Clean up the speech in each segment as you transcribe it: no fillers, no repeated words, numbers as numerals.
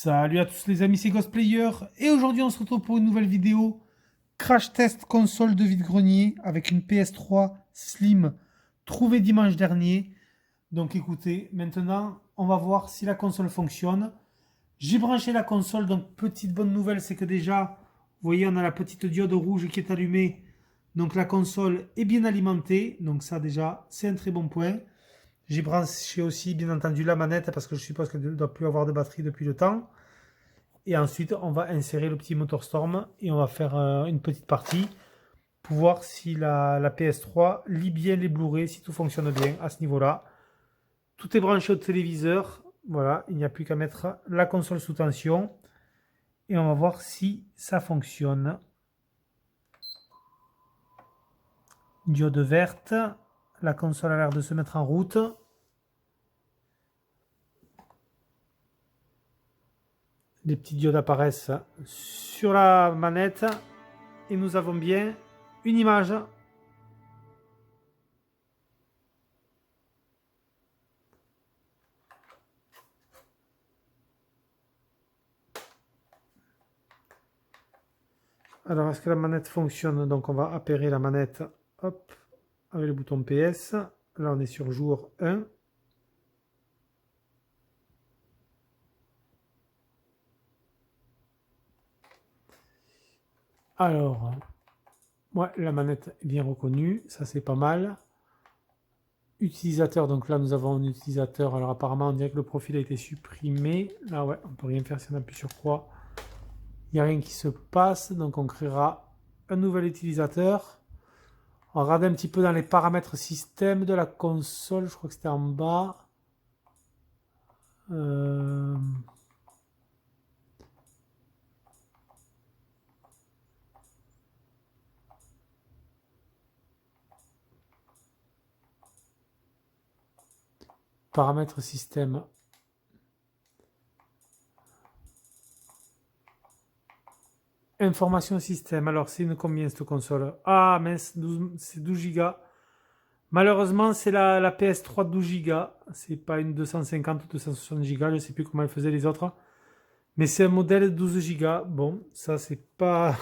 Salut à tous les amis, c'est Ghostplayer et aujourd'hui on se retrouve pour une nouvelle vidéo crash test console de vide-grenier avec une PS3 Slim trouvée dimanche dernier. Donc écoutez, maintenant on va voir si la console fonctionne. J'ai branché la console, donc petite bonne nouvelle, c'est que déjà, vous voyez, on a la petite diode rouge qui est allumée. Donc la console est bien alimentée, donc ça déjà c'est un très bon point. J'ai branché aussi bien entendu la manette parce que je suppose qu'elle ne doit plus avoir de batterie depuis le temps. Et ensuite, on va insérer le petit MotorStorm et on va faire une petite partie pour voir si la PS3 lit bien les Blu-ray, si tout fonctionne bien à ce niveau-là. Tout est branché au téléviseur. Voilà, il n'y a plus qu'à mettre la console sous tension. Et on va voir si ça fonctionne. Diode verte. La console a l'air de se mettre en route. Les petites diodes apparaissent sur la manette. Et nous avons bien une image. Alors, est-ce que la manette fonctionne? Donc, on va appairer la manette, hop, avec le bouton PS. Là, on est sur jour 1. Alors, ouais, la manette est bien reconnue, ça c'est pas mal. Utilisateur, donc là nous avons un utilisateur. Alors apparemment on dirait que le profil a été supprimé. Là ouais, on peut rien faire si on appuie sur croix. Il n'y a rien qui se passe, donc on créera un nouvel utilisateur. On regarde un petit peu dans les paramètres système de la console, je crois que c'était en bas. Paramètres système. Information système. Alors, c'est une combien cette console? Ah, mince, c'est 12 Go. Malheureusement, c'est la PS3 12 Go. C'est pas une 250 ou 260 Go. Je ne sais plus comment elle faisait les autres. Mais c'est un modèle 12 Go. Bon, ça, c'est pas,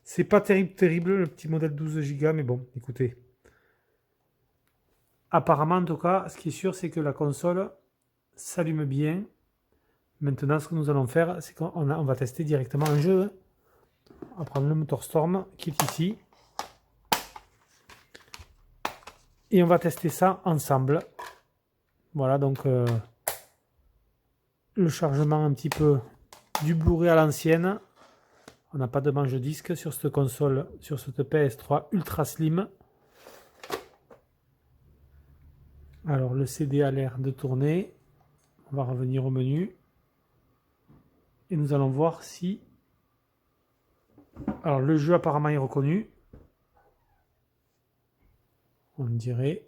c'est pas terrible, le petit modèle 12 Go. Mais bon, écoutez. Apparemment, en tout cas, ce qui est sûr, c'est que la console s'allume bien. Maintenant, ce que nous allons faire, c'est qu'on va tester directement un jeu. On va prendre le MotorStorm qui est ici. Et on va tester ça ensemble. Voilà, donc le chargement un petit peu du Blu-ray à l'ancienne. On n'a pas de manche disque sur cette console, sur cette PS3 Ultra Slim. Alors le CD a l'air de tourner. On va revenir au menu. Et nous allons voir si... Alors le jeu apparemment est reconnu. On dirait...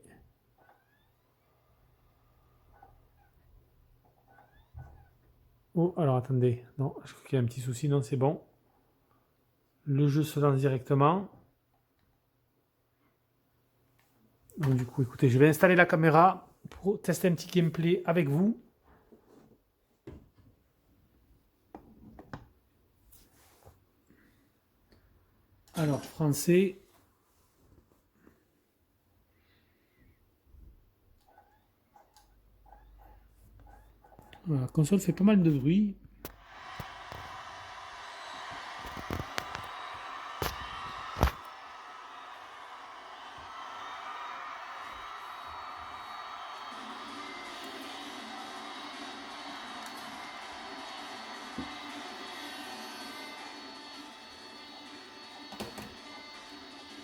Oh, alors attendez. Non, je crois qu'il y a un petit souci. Non, c'est bon. Le jeu se lance directement. Donc du coup, écoutez, je vais installer la caméra pour tester un petit gameplay avec vous. Alors, français. Voilà, la console fait pas mal de bruit.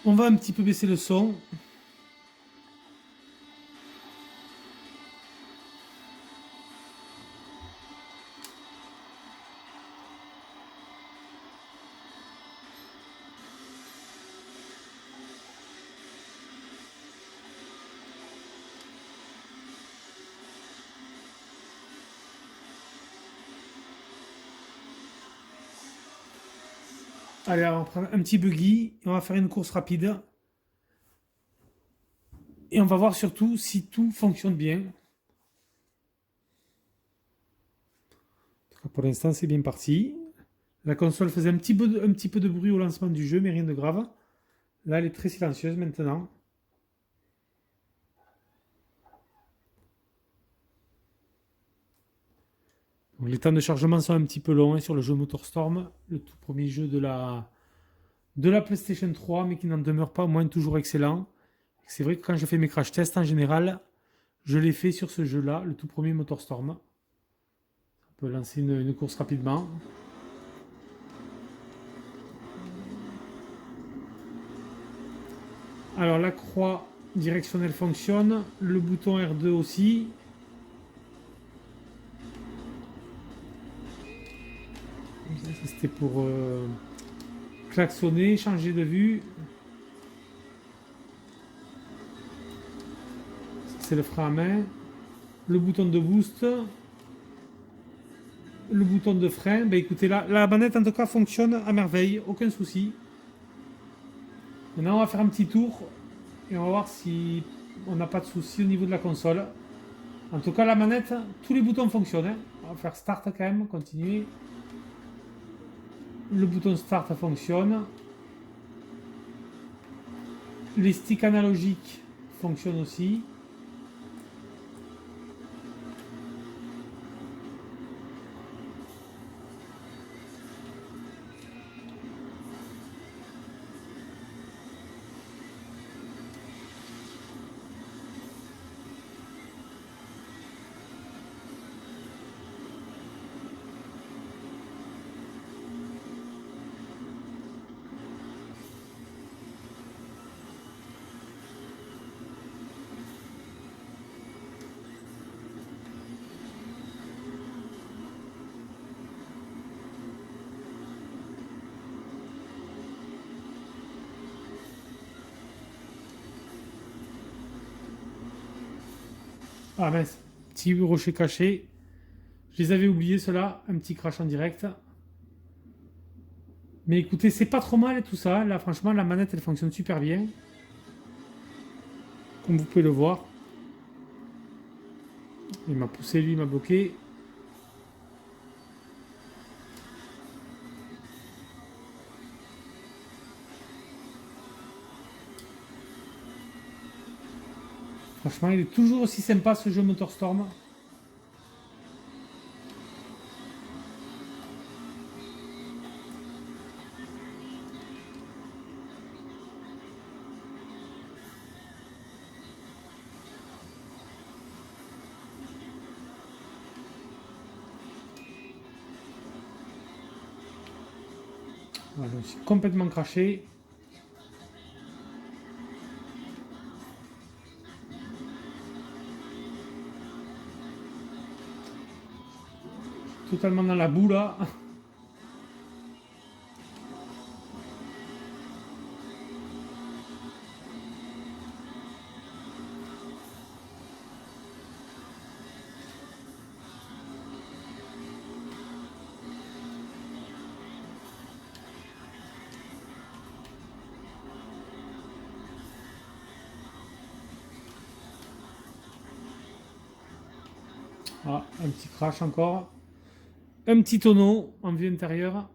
On va un petit peu baisser le son. Allez, on va prendre un petit buggy et on va faire une course rapide. Et on va voir surtout si tout fonctionne bien. Pour l'instant, c'est bien parti. La console faisait un petit peu de bruit au lancement du jeu, mais rien de grave. Là, elle est très silencieuse maintenant. Donc, les temps de chargement sont un petit peu longs sur le jeu MotorStorm, le tout premier jeu de la PlayStation 3, mais qui n'en demeure pas moins toujours excellent. C'est vrai que quand je fais mes crash tests en général, je les fais sur ce jeu-là, le tout premier MotorStorm. On peut lancer une course rapidement. Alors la croix directionnelle fonctionne, le bouton R2 aussi. C'était pour klaxonner, changer de vue. C'est le frein à main. Le bouton de boost. Le bouton de frein. Ben écoutez, la manette en tout cas fonctionne à merveille, aucun souci. Maintenant on va faire un petit tour et on va voir si on n'a pas de souci au niveau de la console. En tout cas la manette, tous les boutons fonctionnent. Hein. On va faire start quand même, continuer. Le bouton start fonctionne. Les sticks analogiques fonctionnent aussi. Ah mince, petit rocher caché. Je les avais oubliés ceux-là, un petit crash en direct. Mais écoutez, c'est pas trop mal et tout ça. Là franchement la manette elle fonctionne super bien. Comme vous pouvez le voir. Il m'a poussé, lui il m'a bloqué. Franchement il est toujours aussi sympa ce jeu MotorStorm. Voilà, je me suis complètement craché. Totalement dans la boue là. Ah, un petit crash encore. Un petit tonneau en vue intérieure.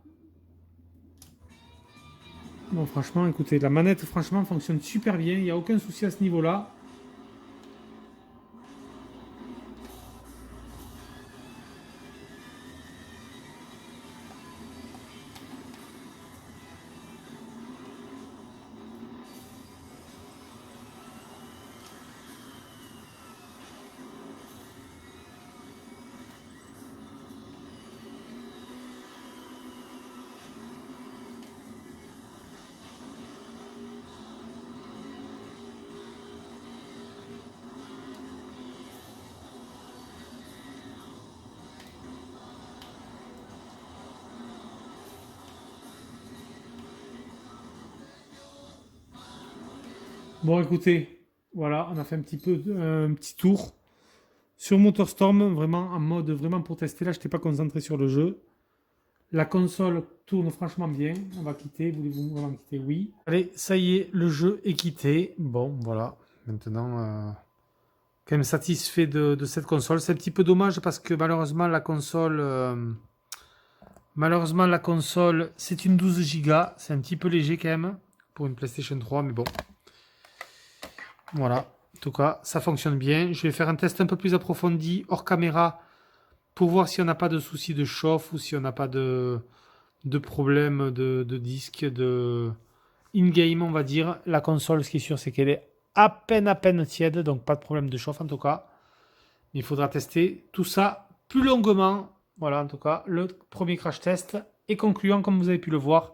Bon, franchement, écoutez, la manette, franchement, fonctionne super bien. Il n'y a aucun souci à ce niveau-là. Bon, écoutez, voilà, on a fait un petit tour sur MotorStorm, vraiment en mode vraiment pour tester. Là, je n'étais pas concentré sur le jeu. La console tourne franchement bien. On va quitter. Voulez-vous vraiment quitter? Oui. Allez, ça y est, le jeu est quitté. Bon, voilà. Maintenant, quand même satisfait de cette console. C'est un petit peu dommage parce que malheureusement, la console Malheureusement, la console, c'est une 12 Go. C'est un petit peu léger quand même pour une PlayStation 3, mais bon. Voilà. En tout cas, ça fonctionne bien. Je vais faire un test un peu plus approfondi hors caméra pour voir si on n'a pas de soucis de chauffe ou si on n'a pas de problème de disque, de in-game, on va dire. La console, ce qui est sûr, c'est qu'elle est à peine tiède, donc pas de problème de chauffe en tout cas. Il faudra tester tout ça plus longuement. Voilà, en tout cas, le premier crash test est concluant, comme vous avez pu le voir.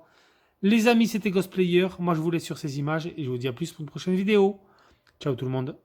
Les amis, c'était Ghostplayer. Moi, je vous laisse sur ces images et je vous dis à plus pour une prochaine vidéo. Ciao tout le monde.